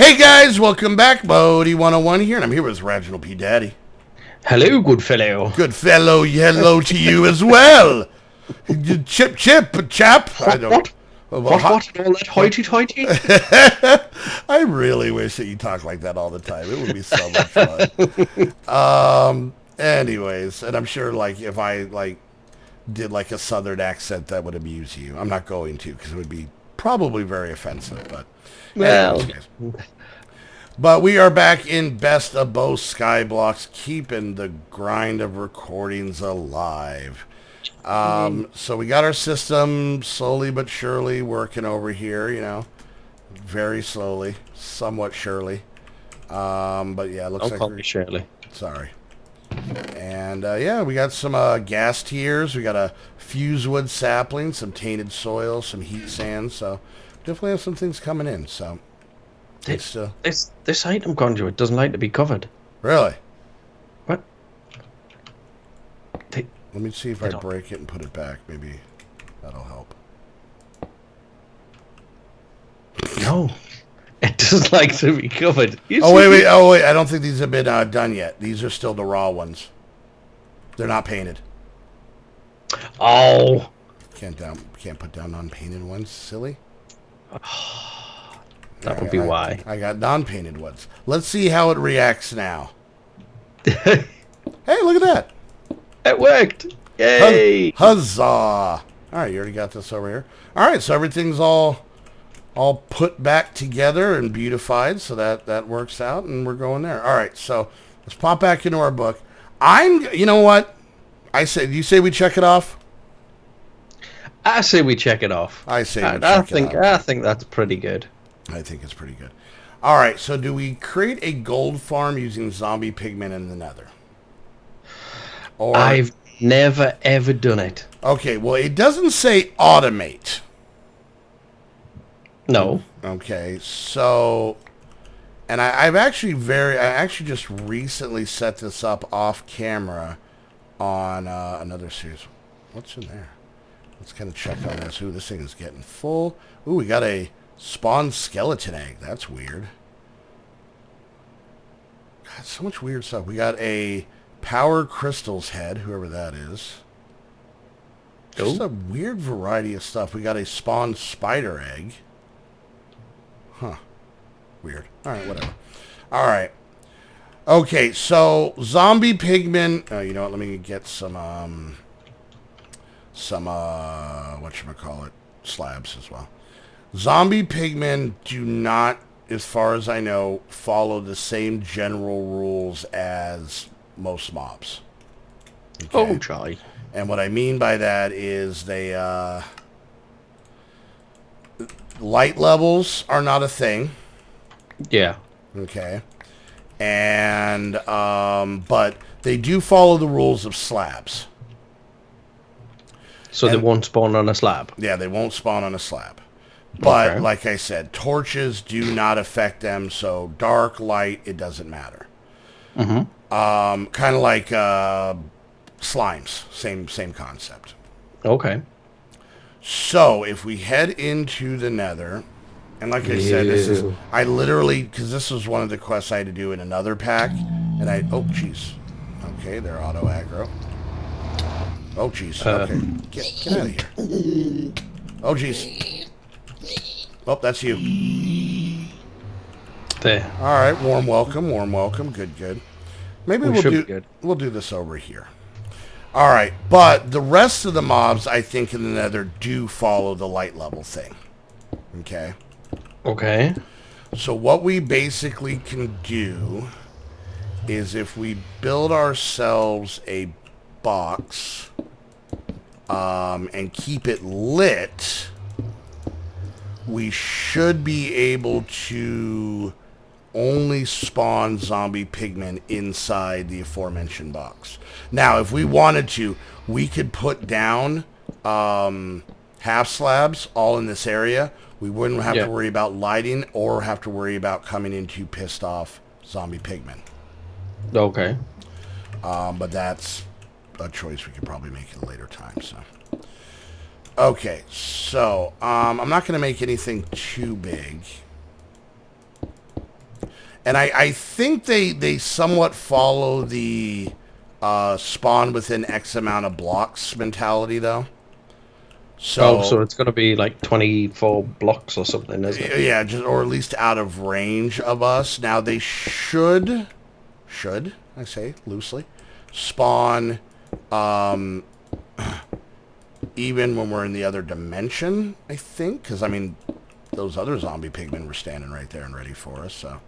Hey guys, welcome back. Bodie 101 here, and I'm here with RADGIEDADDY. Hello, good fellow. Good fellow, hello to you as well. Chip, chap. What? All that hoity-toity? I really wish that you talked like that all the time. It would be so much fun. Anyways, and I'm sure like if I did like a southern accent, that would amuse you. I'm not going to because it would be probably very offensive. But Well, anyways, guys. But we are back in Best of Both Skyblocks, keeping the grind of recordings alive. So we got our system slowly but surely working over here, you know, very slowly, somewhat surely. But yeah, it looks don't call me Shirley. Sorry. And yeah, we got some gas tiers. We got a fusewood sapling, some tainted soil, some heat sand. So definitely have some things coming in. So This item conduit doesn't like to be covered. really. What? Let me see if I break it and put it back. Maybe that'll help. No, it doesn't like to be covered. Oh wait! I don't think these have been done yet. These are still the raw ones. They're not painted. Oh. Can't put down non-painted ones. Silly. That would be why. I got non-painted ones. Let's see how it reacts now. Hey, look at that. It worked. Yay. Huzzah. All right, you already got this over here. All right, so everything's all put back together and beautified, so that works out, and we're going there. All right, so let's pop back into our book. You know what? You say we check it off? I say we check it off. I say we I check it off. I think that's pretty good. I think it's pretty good. All right, so do we create a gold farm using zombie pigmen in the Nether? Or I've never ever done it. okay, well it doesn't say automate. No. Okay, so and I actually just recently set this up off camera on another series. What's in there? Let's kind of check on this. Ooh, this thing is getting full. Ooh, we got a spawn skeleton egg. That's weird. God, so much weird stuff. We got a power crystals head, whoever that is. Just a weird variety of stuff. We got a spawn spider egg. Huh. Weird. All right, whatever. All right. Okay, so zombie pigmen. You know what? Let me get some whatchamacallit, slabs as well. Zombie pigmen do not, as far as I know, follow the same general rules as most mobs. Okay? Oh, try. And what I mean by that is they light levels are not a thing. Yeah. Okay. And but they do follow the rules of slabs. So they won't spawn on a slab. Yeah, they won't spawn on a slab. But Okay. like I said, torches do not affect them. So dark, light, it doesn't matter. Mm-hmm. Kind of like slimes, same concept. Okay. So if we head into the Nether, and like I said, I literally, because this was one of the quests I had to do in another pack, and oh jeez, okay, they're auto aggro. Oh jeez, okay, get out of here. Oh jeez. Oh, that's you. There. All right, warm welcome, good. Maybe we'll do this over here. All right, but the rest of the mobs, I think, in the Nether do follow the light level thing. Okay. Okay. So what we basically can do is if we build ourselves a box and keep it lit, we should be able to only spawn zombie pigmen inside the aforementioned box. Now, if we wanted to, we could put down half slabs all in this area. We wouldn't have to worry about lighting or have to worry about coming into pissed off zombie pigmen. Okay. But that's a choice we could probably make at a later time. So, okay, so I'm not going to make anything too big. And I think they somewhat follow the spawn within X amount of blocks mentality, though. So it's going to be like 24 blocks or something, isn't it? Yeah, just or at least out of range of us. Now they should I say loosely spawn even when we're in the other dimension, I think, because I mean those other zombie pigmen were standing right there and ready for us. So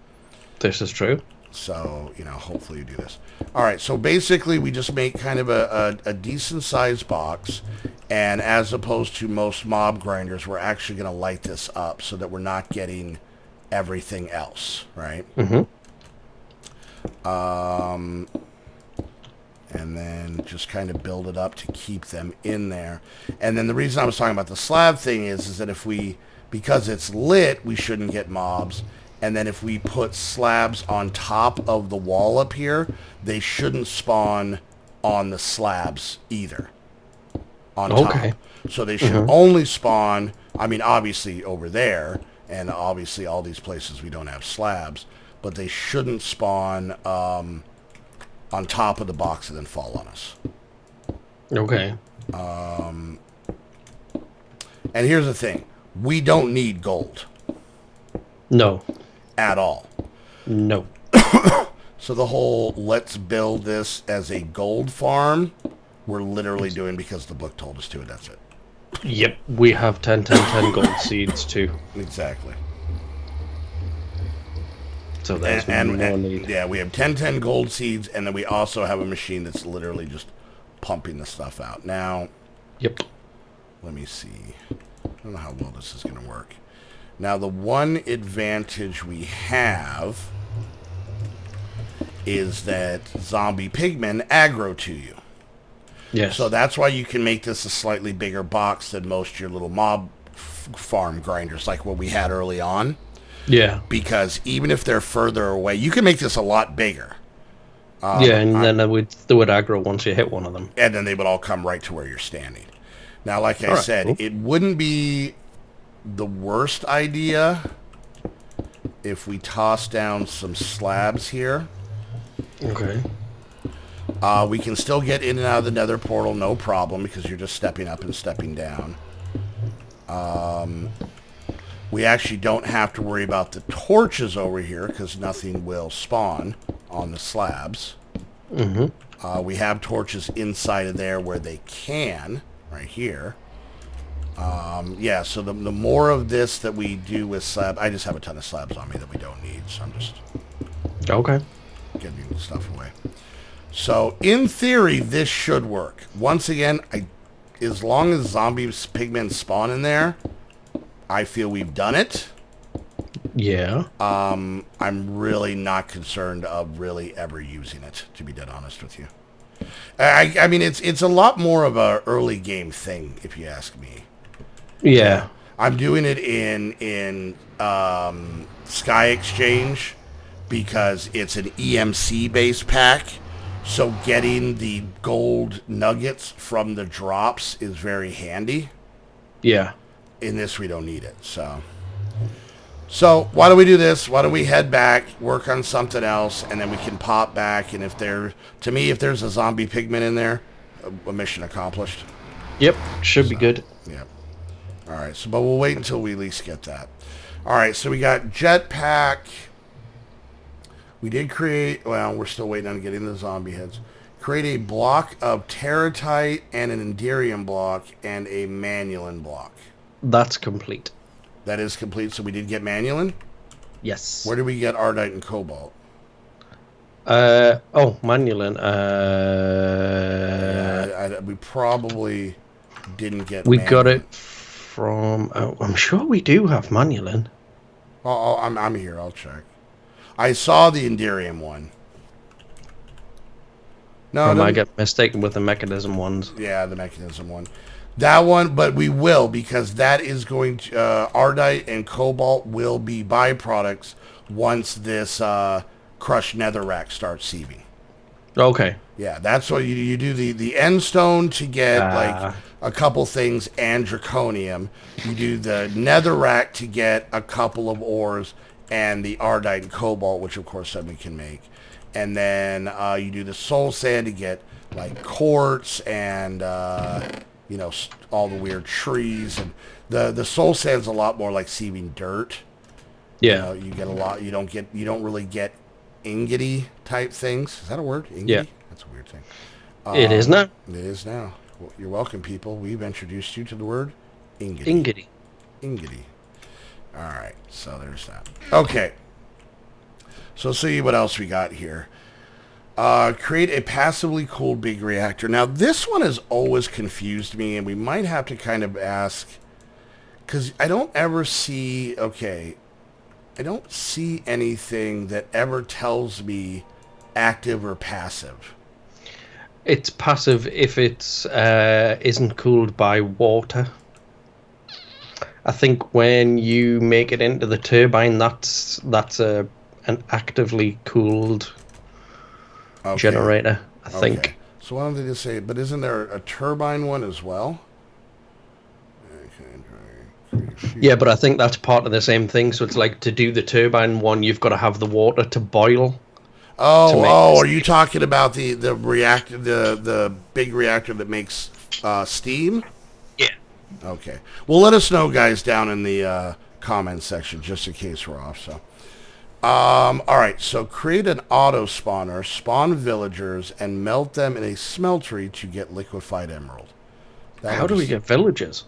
this is true. So, hopefully you do this. All right, so basically we just make kind of a decent-sized box, and as opposed to most mob grinders, we're actually going to light this up so that we're not getting everything else, right? Mm-hmm. And then just kind of build it up to keep them in there. And then the reason I was talking about the slab thing is that because it's lit, we shouldn't get mobs. And then if we put slabs on top of the wall up here, they shouldn't spawn on the slabs either. On top. So they should only spawn, I mean, obviously over there, and obviously all these places we don't have slabs, but they shouldn't spawn on top of the box and then fall on us. Okay. And here's the thing. We don't need gold. No. At all. No. So the whole let's build this as a gold farm, we're literally doing because the book told us to, and that's it. Yep, we have 10 gold seeds too. Exactly. So there's no need. Yeah, we have 10 gold seeds, and then we also have a machine that's literally just pumping the stuff out. Now, yep. Let me see. I don't know how well this is going to work. Now, the one advantage we have is that zombie pigmen aggro to you. Yes. So that's why you can make this a slightly bigger box than most of your little mob farm grinders, like what we had early on. Yeah. Because even if they're further away, you can make this a lot bigger. And then they would aggro once you hit one of them. And then they would all come right to where you're standing. Now, like I said, it wouldn't be the worst idea if we toss down some slabs here. Okay. We can still get in and out of the Nether portal, no problem, because you're just stepping up and stepping down. We actually don't have to worry about the torches over here, because nothing will spawn on the slabs. Mm-hmm. We have torches inside of there where they can, right here. Yeah, so the more of this that we do with slab, I just have a ton of slabs on me that we don't need, so I'm just getting stuff away. So, in theory, this should work. Once again, as long as zombie pigmen spawn in there, I feel we've done it. Yeah. I'm really not concerned of really ever using it, to be dead honest with you. I mean, it's a lot more of a early game thing, if you ask me. Yeah. I'm doing it in Sky Exchange because it's an EMC based pack. So getting the gold nuggets from the drops is very handy. Yeah. In this, we don't need it. So why don't we do this? Why don't we head back, work on something else, and then we can pop back. And if there's a zombie pigman in there, a mission accomplished. Yep. Should be good. Yep. All right. So, but we'll wait until we at least get that. All right. So we got jetpack. We did create, well, we're still waiting on getting the zombie heads. Create a block of teratite and an enderium block and a manulin block. That's complete. That is complete. So we did get manulin? Yes. Where did we get ardite and cobalt? Manulin. We probably didn't get We manulin. got it from, I'm sure we do have manulin. Oh, I'm here. I'll check. I saw the enderium one. No, I might get mistaken with the mechanism ones. Yeah, the mechanism one. That one, but we will, because that is going to... ardite and cobalt will be byproducts once this crushed netherrack starts sieving. Okay. Yeah, that's what you do. The end stone to get like a couple things and draconium. You do the netherrack to get a couple of ores and the ardite and cobalt, which of course then we can make. And then you do the soul sand to get like quartz and you know, all the weird trees. And the soul sand's a lot more like sieving dirt. Yeah. You know, you get a lot. You don't really get ingotty type things. Is that a word? Ingotty? Yeah. That's a weird thing. It is now. It is now. Well, you're welcome, people. We've introduced you to the word ingotty. Ingotty. Ingotty. All right. So there's that. Okay. So let's see what else we got here. Create a passively cooled big reactor. Now, this one has always confused me, and we might have to kind of ask, because I don't ever see, okay, I don't see anything that ever tells me active or passive. It's passive if it's isn't cooled by water. I think when you make it into the turbine, that's an actively cooled generator, I think. So why don't they just say, but isn't there a turbine one as well? Yeah, but I think that's part of the same thing. So it's like to do the turbine one, you've got to have the water to boil. Are you talking about the reactor, the big reactor that makes steam? Yeah. Okay. Well, let us know, guys, down in the comment section, just in case we're off. So, all right. So create an auto spawner, spawn villagers, and melt them in a smeltery to get liquefied emerald. How do we get villagers?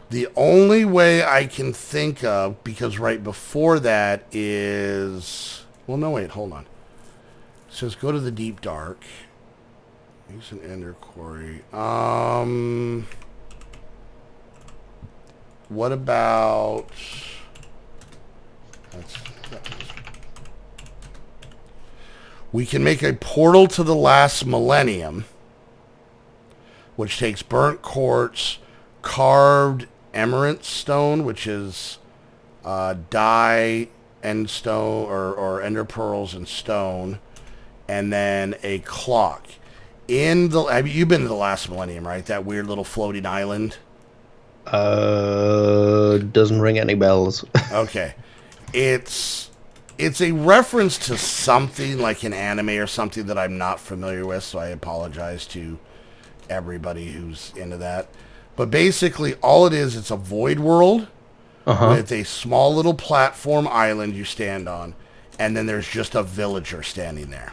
The only way I can think of, because right before that is... Well, no, wait, hold on. It says go to the deep dark. Use an ender quarry. What about... We can make a portal to the last millennium, which takes burnt quartz, carved emerald stone, which is dye end stone or ender pearls and stone, and then a clock. Have you been to the last millennium, right? That weird little floating island. Doesn't ring any bells. Okay, it's a reference to something like an anime or something that I'm not familiar with, so I apologize to everybody who's into that. But basically, all it is, it's a void world with a small little platform island you stand on, and then there's just a villager standing there.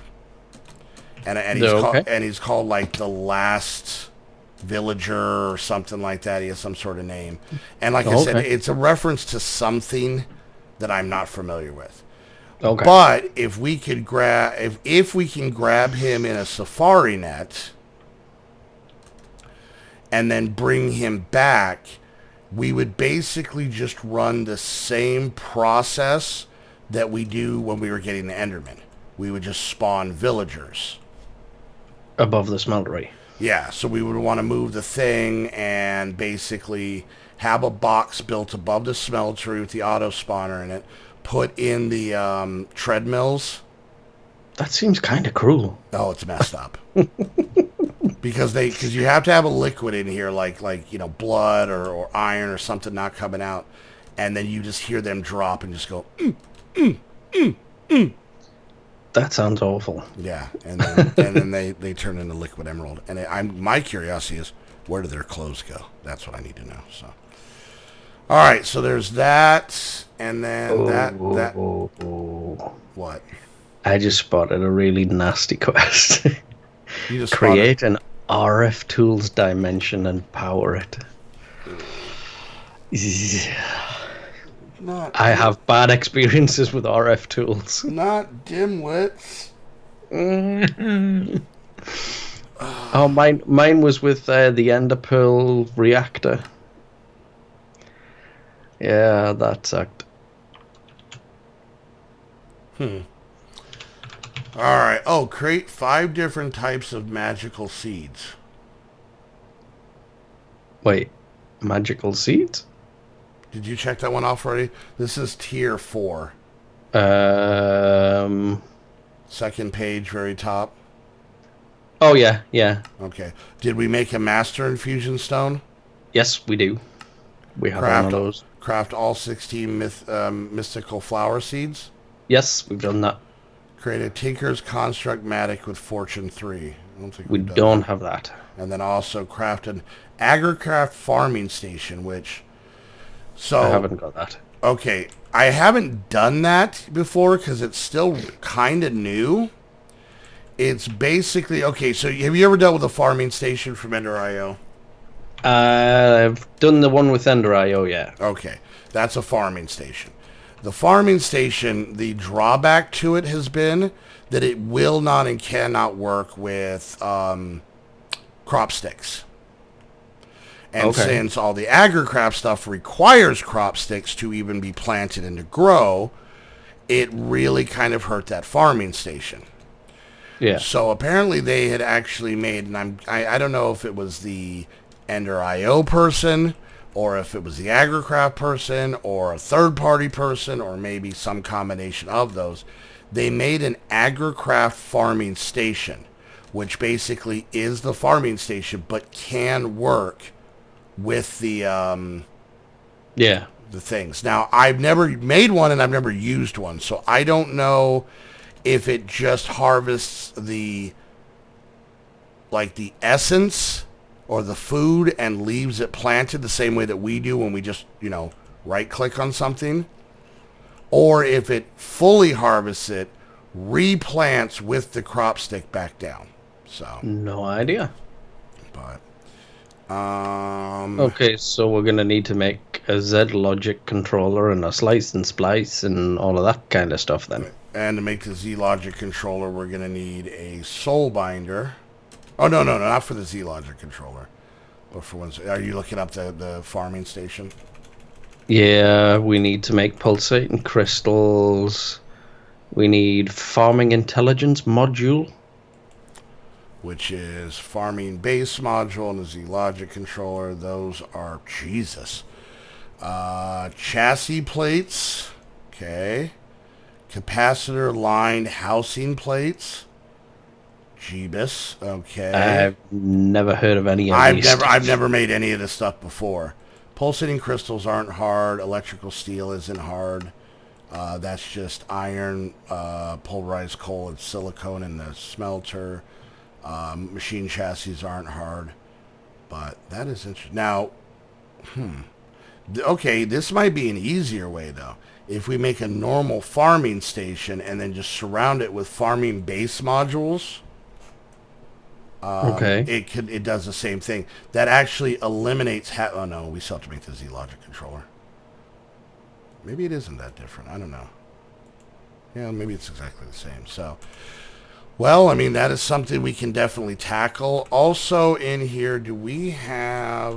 And he's called like the last villager or something like that. He has some sort of name. And like I said, it's a reference to something that I'm not familiar with. Okay. But if we could if we can grab him in a safari net and then bring him back, we would basically just run the same process that we do when we were getting the Enderman. We would just spawn villagers. Above the smeltery. Yeah, so we would want to move the thing and basically have a box built above the smeltery with the auto spawner in it, put in the treadmills. That seems kind of cruel. Oh, it's messed up. Because you have to have a liquid in here, like you know, blood or iron or something not coming out, and then you just hear them drop and just go. That sounds awful. Yeah, and then they turn into liquid emerald. And my curiosity is, where do their clothes go? That's what I need to know. So, all right, so there's that, and then what? I just spotted a really nasty quest. You just create an RF tools dimension and power it. I have bad experiences with RF tools. Not dimwits. Oh, mine was with the Ender Pearl Reactor. Yeah, that sucked. Alright. Oh, create 5 different types of magical seeds. Wait, magical seeds? Did you check that one off already? This is tier 4. Second page, very top. Oh, yeah. Okay. Did we make a master infusion stone? Yes, we do. We have one of those. Craft all 16 mystical flower seeds. Yes, we've done that. Create a Tinker's Construct Matic with Fortune 3. I don't think We we've done don't that. have that. And then also craft an Agricraft farming station, which... I So, haven't got that. okay, I haven't done that before because it's still kind of new. It's basically... Okay, so have you ever dealt with a farming station from Ender.io? I've done the one with Ender.io, yeah. Okay, that's a farming station. The farming station, the drawback to it has been that it will not and cannot work with crop sticks. And Okay. since all the agricraft stuff requires crop sticks to even be planted and to grow, it really kind of hurt that farming station. Yeah. So apparently they had actually made, and I don't know if it was the Ender.io person, or if it was the Agricraft person, or a third-party person, or maybe some combination of those. They made an Agricraft farming station, which basically is the farming station, but can work with the things. Now, I've never made one, and I've never used one, so I don't know if it just harvests the essence or the food and leaves it planted the same way that we do when we just, right click on something, or if it fully harvests it, replants with the crop stick back down. So, No idea. but Okay, so we're gonna need to make a Z logic controller and a slice and splice and all of that kind of stuff then. and to make the Z Logic controller, we're going to need a soul binder. Oh, no, not for the Z Logic controller. But for ones, are you looking up the farming station? Yeah, we need to make pulsating crystals. We need farming intelligence module. Which is farming base module and the Z Logic controller. Those are, Jesus. Chassis plates. Okay. Capacitor lined housing plates. Jeebus. Okay. I've never heard of any of these. I've never made any of this stuff before. Pulsating crystals aren't hard. Electrical steel isn't hard. That's just iron, pulverized coal, and silicone in the smelter. Machine chassis aren't hard. But that is interesting. Now, okay, this might be an easier way, though. If we make a normal farming station and then just surround it with farming base modules... Okay. It does the same thing. That actually eliminates... oh, no, we still have to make the Z Logic controller. Maybe it isn't that different. I don't know. Yeah, maybe it's exactly the same. So, well, I mean, that is something we can definitely tackle. Also in here, do we have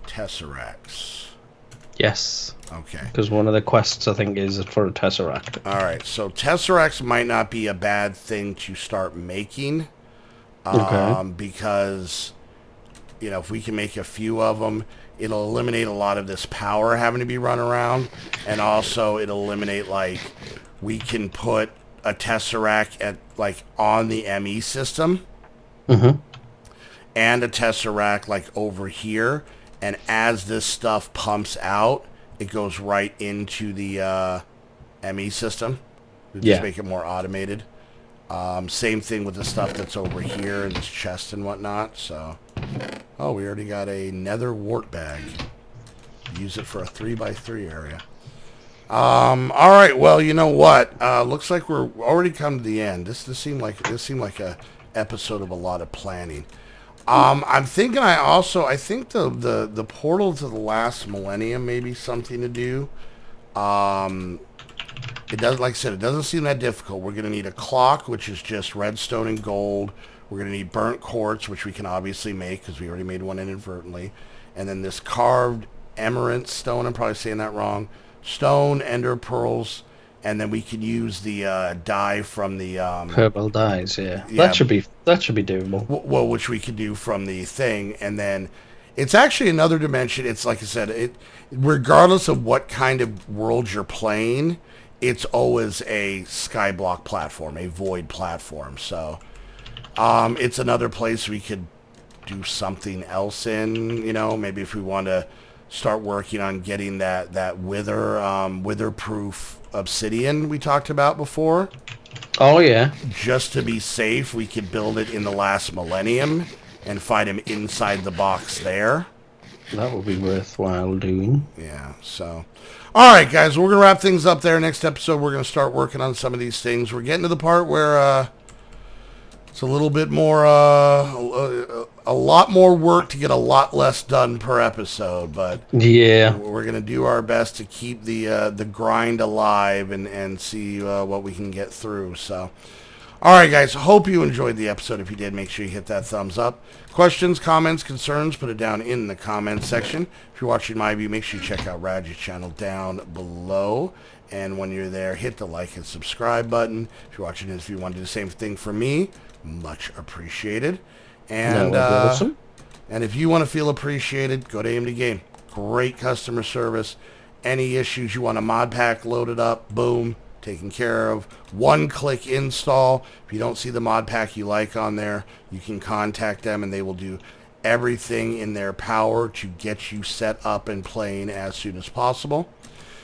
Tesseracts? Yes. Okay. Because one of the quests, I think, is for a Tesseract. All right, so Tesseracts might not be a bad thing to start making. Okay. Because, if we can make a few of them, it'll eliminate a lot of this power having to be run around. And also, it'll eliminate, we can put a Tesseract on the ME system. Mm-hmm. And a Tesseract, over here. And as this stuff pumps out, it goes right into the ME system. We just make it more automated. Same thing with the stuff that's over here in this chest and whatnot. So, we already got a Nether wart bag. Use it for a 3x3 area. All right. Well, you know what? Looks like we're already come to the end. This seemed like a episode of a lot of planning. I'm thinking I think the portal to the last millennium may be something to do. It does, like I said, it doesn't seem that difficult. We're going to need a clock, which is just redstone and gold. We're going to need burnt quartz, which we can obviously make because we already made one inadvertently. And then this carved emerald stone, I'm probably saying that wrong, stone, ender pearls, and then we can use the dye from the purple dyes. Yeah. That should be doable. Well, which we could do from the thing, and then it's actually another dimension. It's like I said, regardless of what kind of world you're playing, it's always a skyblock platform, a void platform. So it's another place we could do something else in. Maybe if we want to start working on getting that wither-proof obsidian we talked about before. Oh, yeah. Just to be safe, we could build it in the last millennium and fight him inside the box there. That would be worthwhile doing. Yeah, so... Alright, guys, we're going to wrap things up there. Next episode, we're going to start working on some of these things. We're getting to the part where it's a little bit more... a lot more work to get a lot less done per episode, but... Yeah. We're going to do our best to keep the grind alive and see what we can get through, so... Alright, guys, hope you enjoyed the episode. If you did, make sure you hit that thumbs up. Questions, comments, concerns, put it down in the comments section. If you're watching my view, make sure you check out Radgie's channel down below. And when you're there, hit the like and subscribe button. If you're watching this, if you want to do the same thing for me, much appreciated. And, awesome. And if you want to feel appreciated, go to AMD Game. Great customer service. Any issues, you want a mod pack loaded up, boom. Taken care of. One-click install. If you don't see the mod pack you like on there, you can contact them and they will do everything in their power to get you set up and playing as soon as possible.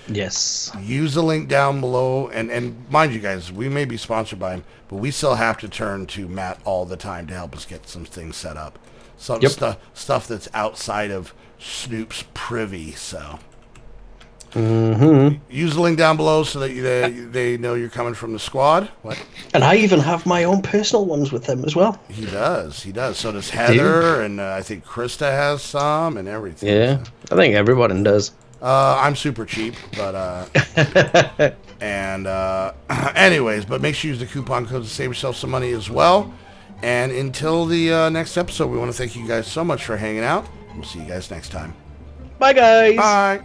Yes. Use the link down below. And mind you guys, we may be sponsored by him, but we still have to turn to Matt all the time to help us get some things set up. Some stuff that's outside of Snoop's privy, so... Use the link down below so that they know you're coming from the squad. What? And I even have my own personal ones with them as well. He does. So does Heather, and I think Krista has some, and everything. Yeah, I think everyone does. I'm super cheap, but and anyways, but make sure you use the coupon code to save yourself some money as well. And until the next episode, we want to thank you guys so much for hanging out. We'll see you guys next time. Bye, guys. Bye.